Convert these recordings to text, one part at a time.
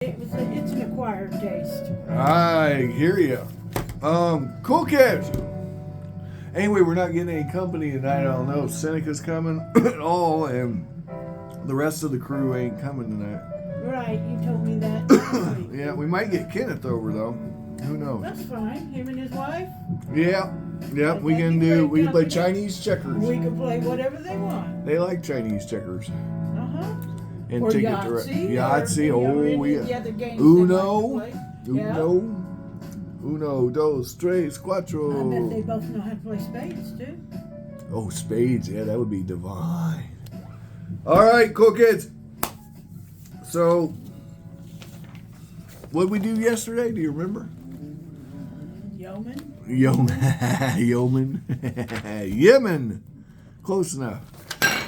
It's an acquired taste. I hear you. Cool kids. Anyway, we're not getting any company tonight. I don't know if Seneca's coming at all, and the rest of the crew ain't coming tonight. Right, you told me that last week. Yeah, we might get Kenneth over though. Who knows? That's fine. Him and his wife. Yeah, we can play Chinese checkers. We can play whatever they want. They like Chinese checkers. And Or ticket Yahtzee. Oh yeah. The other games Uno. Yeah. Uno, dos, tres, cuatro. I bet they both know how to play spades too. Oh, spades. Yeah, that would be divine. All right, cool kids. So, what did we do yesterday? Do you remember? Yeoman. Yemen. Close enough.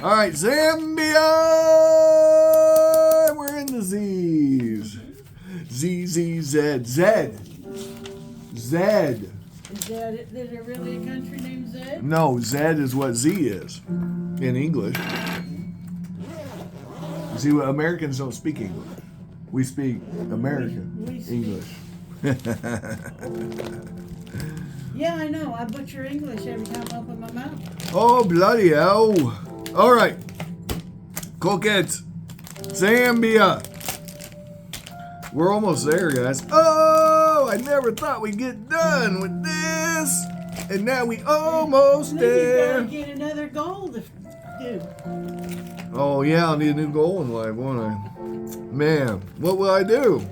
All right, Zambia. We're in the Z's. Z, Z, Z, Z. Zed. Is there really a country named Zed? No, Zed is what Z is in English. See, Americans don't speak English. We speak American we speak. English. Yeah, I know. I butcher English every time I open my mouth. Oh, bloody hell. All right. Cool kids. Zambia. We're almost there, guys. Oh, I never thought we'd get done with this. And now we almost there. You gotta get another goal to do. Oh, yeah, I'll need a new goal in life, won't I? Man, what will I do?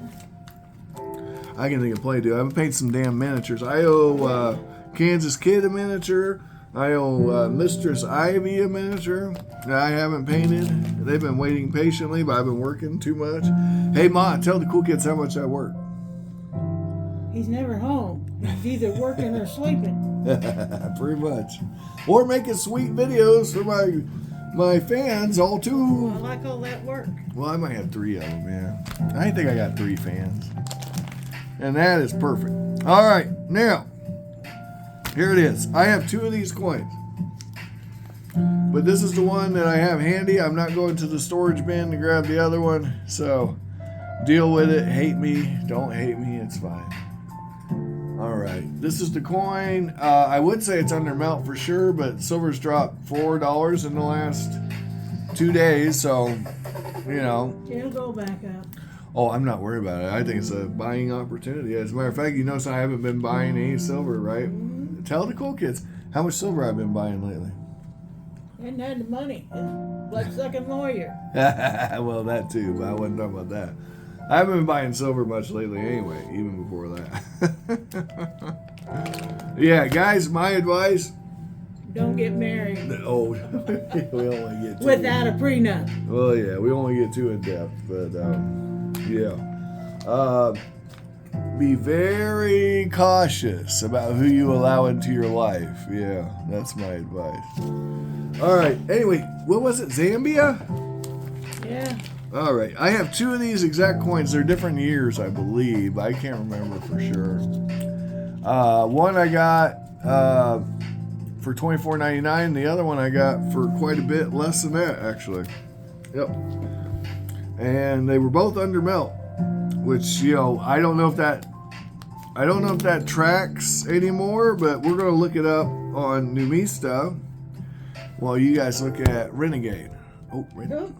I can think of play, dude. I haven't painted some damn miniatures. I owe Kansas Kid a miniature. I owe Mistress Ivy a miniature that I haven't painted. They've been waiting patiently, but I've been working too much. Hey, Ma, tell the cool kids how much I work. He's never home. He's either working or sleeping. Pretty much. Or making sweet videos for my fans, all too. I like all that work. Well, I might have 3 of them, man. I think I got 3 fans. And that is perfect. All right, now, here it is. I have 2 of these coins. But this is the one that I have handy. I'm not going to the storage bin to grab the other one. So, deal with it. Hate me. Don't hate me. It's fine. All right. This is the coin. I would say it's under melt for sure, but silver's dropped $4 in the last 2 days. So, you know. It'll go back up. Oh, I'm not worried about it. I think it's a buying opportunity. As a matter of fact, you notice I haven't been buying any silver, right? Mm-hmm. Tell the cool kids how much silver I've been buying lately. Hadn't had the money. Blood-sucking lawyer. Well, that too, but I wasn't talking about that. I haven't been buying silver much lately anyway, even before that. Yeah, guys, my advice. Don't get married. Oh, we only get 2. Without a prenup. Well, yeah, we only get 2 in depth, but yeah. Be very cautious about who you allow into your life. Yeah, that's my advice. All right. Anyway, what was it? Zambia? Yeah. All right. I have 2 of these exact coins. They're different years, I believe. I can't remember for sure. One I got for $24.99. The other one I got for quite a bit less than that, actually. Yep. And they were both under melt, which, you know, I don't know if that tracks anymore, but we're going to look it up on Numista while you guys look at Renegade. Oh, Renegade.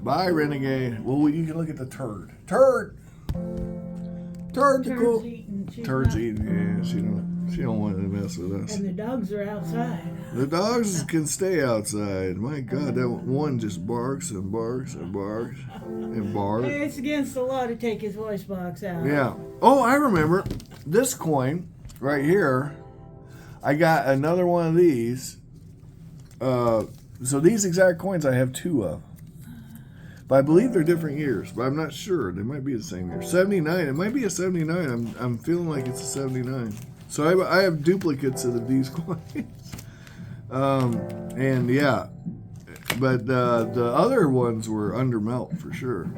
Bye, Renegade. Well, you can look at the turd. Turd, the cool. Turd's eating. Yeah, she don't want to mess with us. And the dogs are outside. The dogs can stay outside. My God, that one just barks and barks and barks and barks. Hey, it's against the law to take his voice box out. Yeah. Oh, I remember this coin right here. I got another one of these. So these exact coins I have 2 of. But I believe they're different years, but I'm not sure. They might be the same year. 79. It might be a 79. I'm feeling like it's a 79. So I have duplicates of these coins. And yeah. But the other ones were under melt for sure.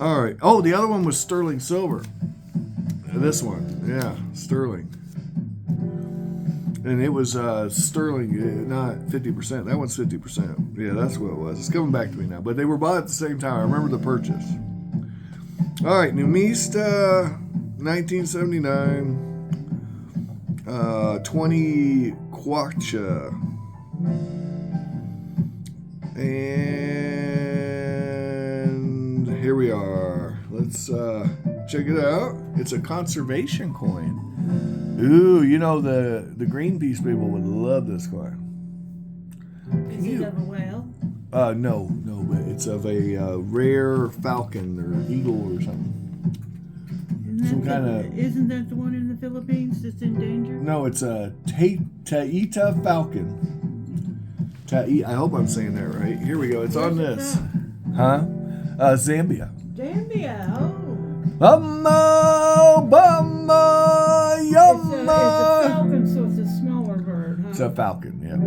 All right. Oh, the other one was sterling silver. This one. Yeah, sterling. And it was sterling, not 50%. That one's 50%. Yeah, that's what it was. It's coming back to me now. But they were bought at the same time. I remember the purchase. All right, Numista, 1979. 20 kwacha. And here we are. Let's check it out. It's a conservation coin. Ooh, you know the Greenpeace people would love this coin. Is it of a whale? No, but it's of a rare falcon or eagle or something. Isn't that the one in the Philippines that's endangered? No, it's a Taita falcon. I hope I'm saying that right. Here we go. It's on this. Huh? Zambia. Zambia, oh. Bumma, bumma, It's yumma. a falcon, so it's a smaller bird, huh? It's a falcon, yeah.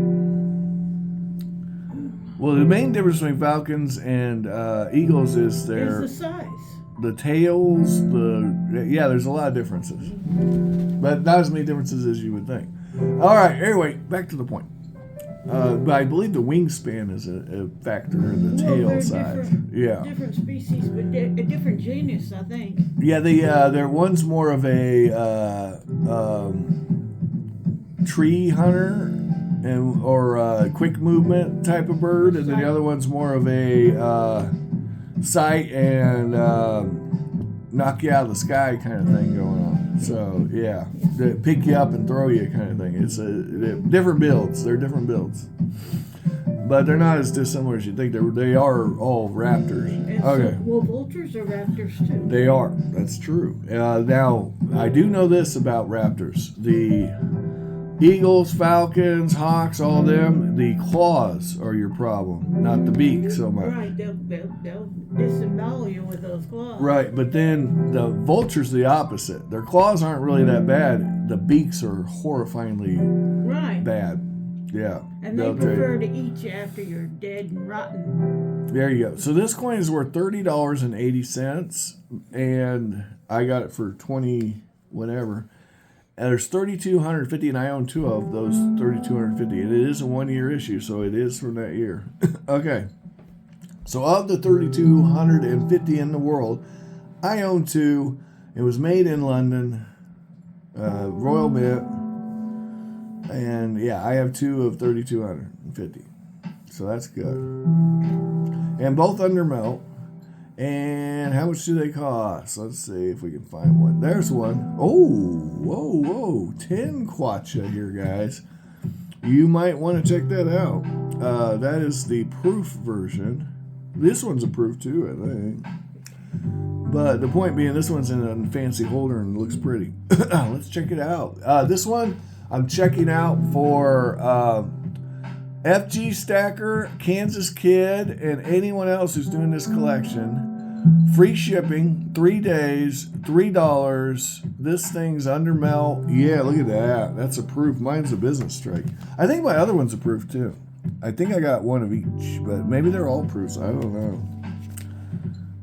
Well, the main difference between falcons and eagles is It's the size. the tails, there's a lot of differences. But not as many differences as you would think. All right, anyway, back to the point. But I believe the wingspan is a factor in the tail size. Different species, but a different genus, I think. Yeah, they're one's more of a tree hunter or quick movement type of bird, and then the other one's more of a sight and knock you out of the sky kind of thing going on. So yeah, they pick you up and throw you kind of thing. It's different builds. They're different builds, but they're not as dissimilar as you think. They are all raptors. Okay. Well, vultures are raptors too. They are. That's true. Now I do know this about raptors: the eagles, falcons, hawks, all of them. The claws are your problem, not the beak so much. Right. They'll disembowel you with those claws. Right, but then the vultures the opposite. Their claws aren't really that bad. The beaks are horrifyingly bad. Yeah. And they prefer to eat you after you're dead and rotten. There you go. So this coin is worth $30.80, and I got it for 20 whatever. And there's 3,250, and I own two of those 3,250. And it is a 1-year issue, so it is from that year. Okay. So of the 3,250 in the world, I own two. It was made in London, Royal Mint, and yeah, I have two of 3,250. So that's good. And both under melt. And how much do they cost? Let's see if we can find one. There's one. Oh, whoa. 10 kwacha here, guys. You might want to check that out. That is the proof version. This one's a proof too, I think. But the point being, this one's in a fancy holder and looks pretty. Let's check it out. This one I'm checking out for FG Stacker, Kansas Kid, and anyone else who's doing this collection. Free shipping, 3 days, $3. This thing's under melt. Yeah, look at that. That's a proof. Mine's a business strike. I think my other one's a proof too. I think I got one of each, but maybe they're all proofs. I don't know.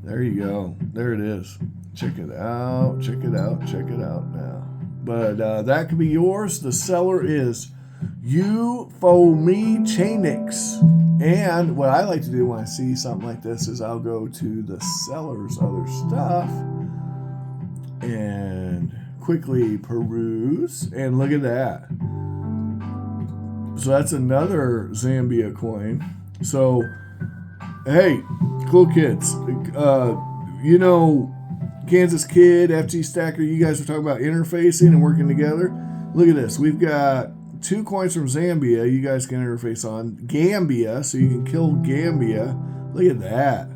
There you go. There it is. Check it out. Check it out now. But that could be yours. The seller is Euphometanics. And what I like to do when I see something like this is I'll go to the seller's other stuff and quickly peruse. And look at that. So that's another Zambia coin. So, hey, cool kids. Kansas Kid, FG Stacker, you guys were talking about interfacing and working together. Look at this. We've got 2 coins from Zambia you guys can interface on. Gambia, so you can kill Gambia. Look at that.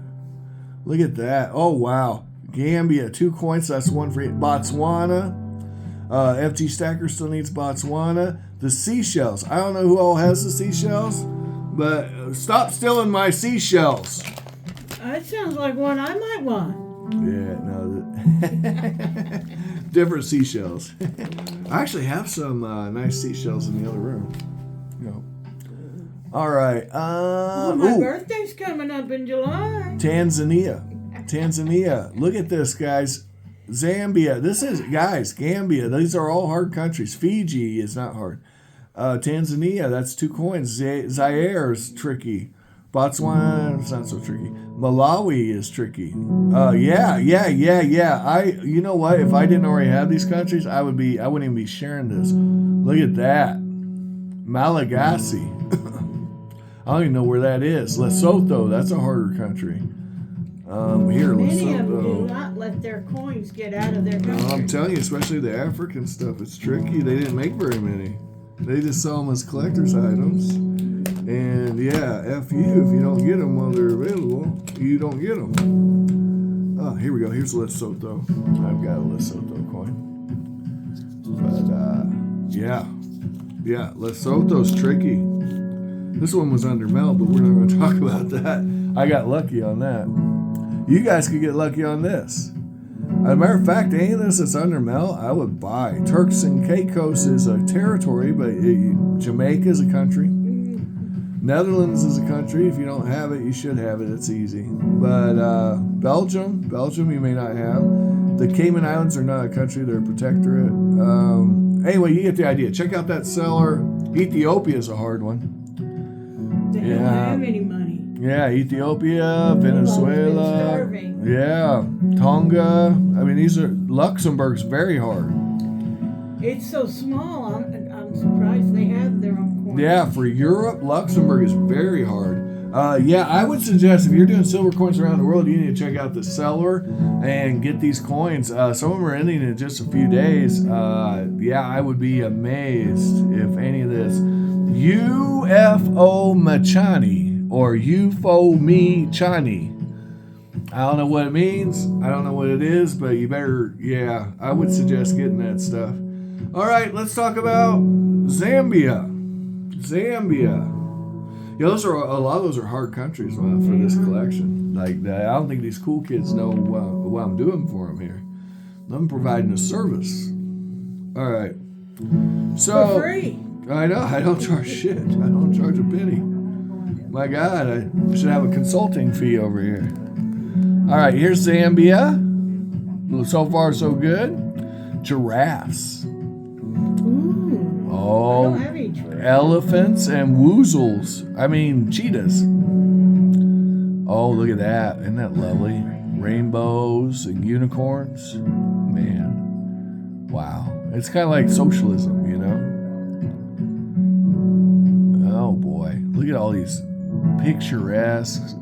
Look at that. Oh, wow. Gambia, 2 coins. That's one for Botswana. FG Stacker still needs Botswana. The seashells. I don't know who all has the seashells, but stop stealing my seashells. That sounds like one I might want. Yeah, no. Different seashells. I actually have some nice seashells in the other room. All right. My birthday's coming up in July. Tanzania. Look at this, guys. Zambia. This is, guys, Gambia. These are all hard countries. Fiji is not hard. Tanzania, that's 2 coins. Zaire is tricky. Botswana, it's not so tricky. Malawi is tricky. Yeah. You know what? If I didn't already have these countries, I wouldn't even be sharing this. Look at that. Malagasy. I don't even know where that is. Lesotho, that's a harder country. Here, Many of them do Lesotho. not let their coins get out of their country. I'm telling you, especially the African stuff, it's tricky. They didn't make very many. They just sell them as collector's items. And yeah, F you if you don't get them while they're available. You don't get them. Oh, here we go. Here's Lesotho. I've got a Lesotho coin. But yeah, Lesotho's tricky. This one was under melt, but we're not going to talk about that. I got lucky on that. You guys could get lucky on this. As a matter of fact, any of this that's under melt, I would buy. Turks and Caicos is a territory, but Jamaica is a country. Netherlands is a country. If you don't have it, you should have it. It's easy. But Belgium, you may not have. The Cayman Islands are not a country. They're a protectorate. Anyway, you get the idea. Check out that seller. Ethiopia is a hard one. They don't have any money. Yeah, Ethiopia, Venezuela. Been starving. Yeah, Tonga. I mean, Luxembourg's very hard. It's so small. I'm surprised they have their own coins. Yeah, for Europe, Luxembourg is very hard. Yeah, I would suggest if you're doing silver coins around the world, you need to check out the seller and get these coins. Some of them are ending in just a few days. Yeah, I would be amazed if any of this UFO Machani or UFO Me Chani. I don't know what it means. I don't know what it is, but you better, yeah, I would suggest getting that stuff. All right, let's talk about Zambia. Yeah, a lot of those are hard countries for this collection. Like, I don't think these cool kids know what I'm doing for them here. I'm providing a service. All right. So For free. I know. I don't charge shit. I don't charge a penny. My God, I should have a consulting fee over here. All right, here's Zambia. So far, so good. Giraffes. Ooh. Oh, I don't have any giraffes. elephants and woozles. I mean, cheetahs. Oh, look at that. Isn't that lovely? Rainbows and unicorns. Man. Wow. It's kind of like socialism, you know? Oh, boy. Look at all these picturesque.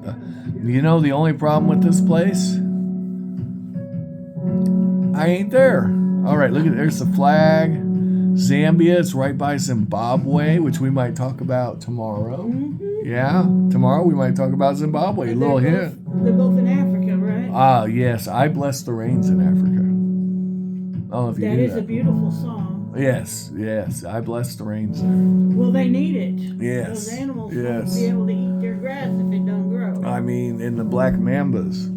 You know the only problem with this place? I ain't there. All right, look at there's the flag. Zambia, it's right by Zimbabwe, which we might talk about tomorrow. Mm-hmm. Yeah, tomorrow we might talk about Zimbabwe. A little hint. They're both in Africa, right? Yes, I bless the rains in Africa. I don't know if you That knew is a beautiful song. Yes, I bless the rains there. Well, they need it. Yes, Those animals yes. won't be able to eat their grass if it don't grow. I mean, and the black mambas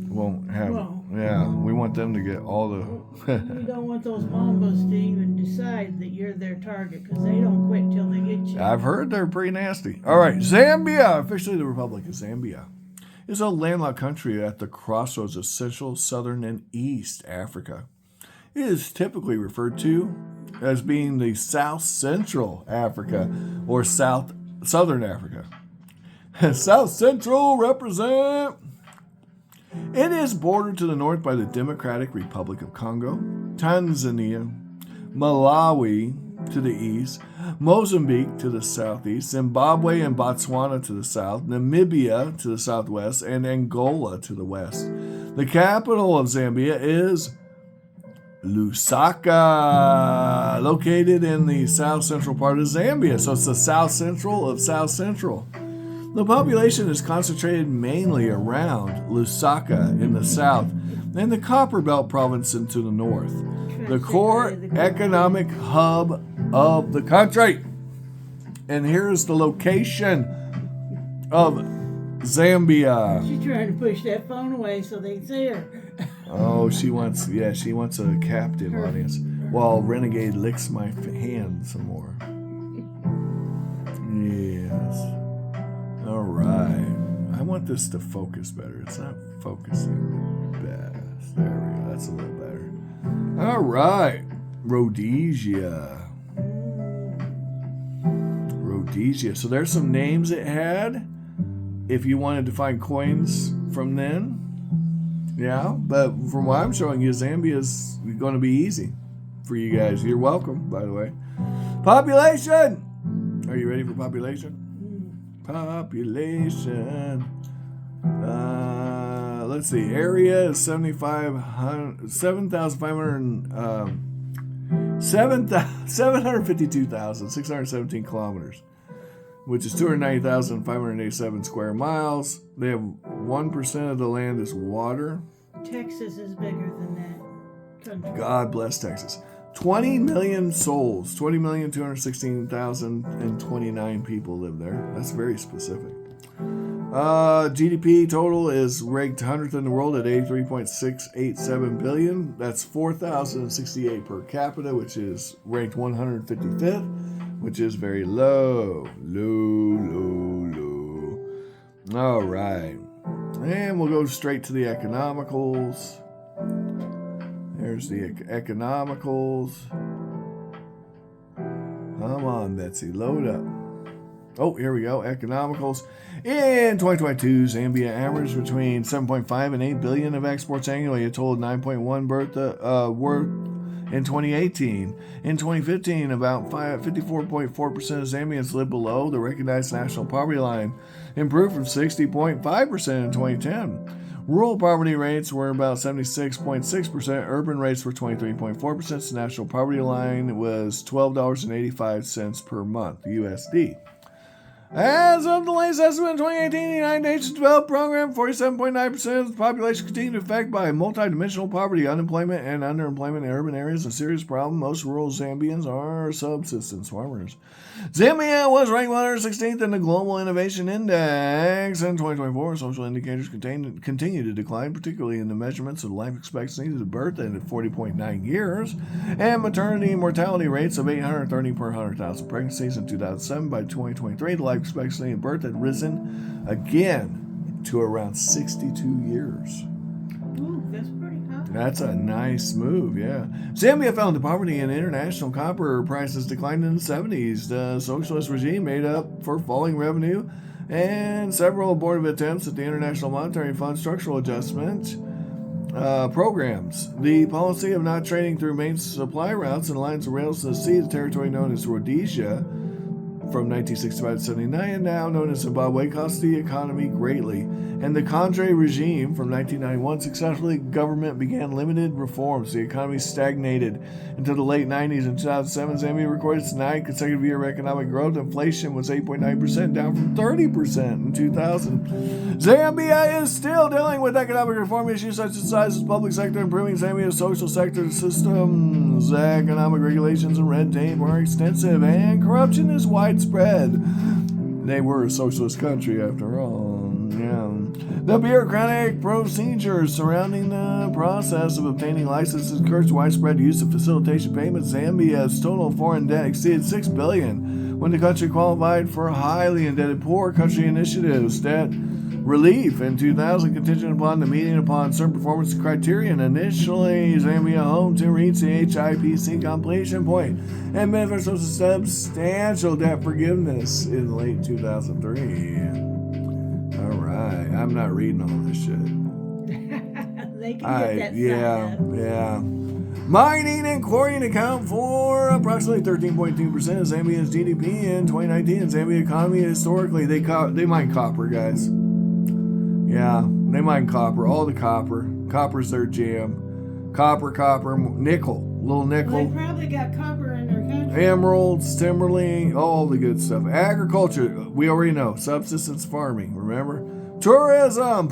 won't have. Well, yeah, we want them to get all the. we don't want those mambas to even decide that you're their target because they don't quit till they get you. I've heard they're pretty nasty. All right, Zambia, officially the Republic of Zambia, is a landlocked country at the crossroads of Central, Southern, and East Africa. It is typically referred to as being the South Central Africa or Southern Africa. South Central represent. It is bordered to the north by the Democratic Republic of Congo, Tanzania, Malawi to the east, Mozambique to the southeast, Zimbabwe and Botswana to the south, Namibia to the southwest, and Angola to the west. The capital of Zambia is Lusaka, located in the south central part of Zambia. So it's the south central of South Central. The population is concentrated mainly around Lusaka in the south and the Copperbelt province into the north, the core economic hub of the country. And here's the location of Zambia. She's trying to push that phone away so they can see her. Oh, she wants a captive audience. While Renegade licks my hand some more. Yes. All right. I want this to focus better. It's not focusing best. There we go. That's a little better. All right. Rhodesia. So there's some names it had. If you wanted to find coins from then. Yeah, but from what I'm showing you, Zambia is going to be easy for you guys. You're welcome, by the way. Population! Are you ready for population? Population. Let's see. Area is 752,617 kilometers, which is 290,587 square miles. They have 1% of the land is water. Texas is bigger than that country. God bless Texas. 20 million souls, 20,216,029 people live there. That's very specific. GDP total is ranked 100th in the world at 83.687 billion. That's 4,068 per capita, which is ranked 155th, which is very low. Low. All right. And we'll go straight to the economicals. There's the economicals. Come on, Betsy, load up. Oh, here we go. Economicals. In 2022, Zambia averaged between 7.5 and 8 billion of exports annually, a total of 9.1 worth in 2018. In 2015, about 54.4% of Zambians lived below the recognized national poverty line, improved from 60.5% in 2010. Rural poverty rates were about 76.6%. Urban rates were 23.4%. The national poverty line was $12.85 per month, USD. As of the latest estimate in 2018, the United Nations Development Program, 47.9% of the population continued to be affected by multidimensional poverty, unemployment, and underemployment in urban areas. A serious problem. Most rural Zambians are subsistence farmers. Zambia was ranked 116th in the Global Innovation Index in 2024. Social indicators continue to decline, particularly in the measurements of life expectancy to birth at 40.9 years, and maternity mortality rates of 830 per 100,000 pregnancies in 2007. By 2023, the life expectancy at birth had risen again to around 62 years. Ooh, that's pretty high. That's a nice move, yeah. Zambia fell into poverty and international copper prices declined in the 70s. The socialist regime made up for falling revenue and several abortive attempts at the International Monetary Fund structural adjustment programs. The policy of not trading through main supply routes and lines of rails to the sea, the territory known as Rhodesia, from 1965 to 79, and now known as Zimbabwe, cost the economy greatly. And the Condé regime from 1991 successfully government began limited reforms. The economy stagnated until the late 90s. In 2007, Zambia recorded its 9th consecutive year of economic growth. Inflation was 8.9%, down from 30% in 2000. Zambia is still dealing with economic reform issues such as the size of the public sector, improving Zambia's social sector systems. Economic regulations and red tape are extensive, and corruption is widespread. They were a socialist country after all. Yeah. The bureaucratic procedures surrounding the process of obtaining licenses encouraged widespread use of facilitation payments. Zambia's total foreign debt exceeded $6 billion when the country qualified for highly indebted poor country initiatives. Debt relief in 2000 contingent upon the meeting upon certain performance criteria. Initially, Zambia hoped to reach the HIPC completion point and benefit from substantial debt forgiveness in late 2003. All right, I'm not reading all this shit. They can get that yeah. up. Mining and quarrying account for approximately 13.2% of Zambia's GDP in 2019. And Zambia economy historically, they mine copper, guys. Yeah, they mine copper, all the copper. Copper's their jam. Copper, nickel, little nickel. Well, they probably got copper in their country. Emeralds, timberling, all the good stuff. Agriculture, we already know. Subsistence farming, remember? Tourism,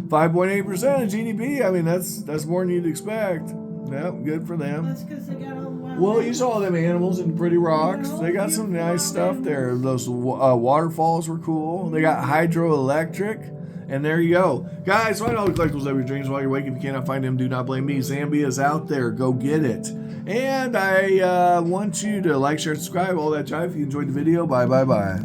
5.8% of GDP. I mean, that's more than you'd expect. Yep, good for them. That's because they got all the wild Well, you animals. saw them animals and pretty rocks. They got some nice stuff there. Those waterfalls were cool. They got hydroelectric. And there you go. Guys, find all the collectibles of your dreams while you're awake. If you cannot find them, do not blame me. Zambia is out there. Go get it. And I want you to like, share, subscribe, all that jive. If you enjoyed the video, bye.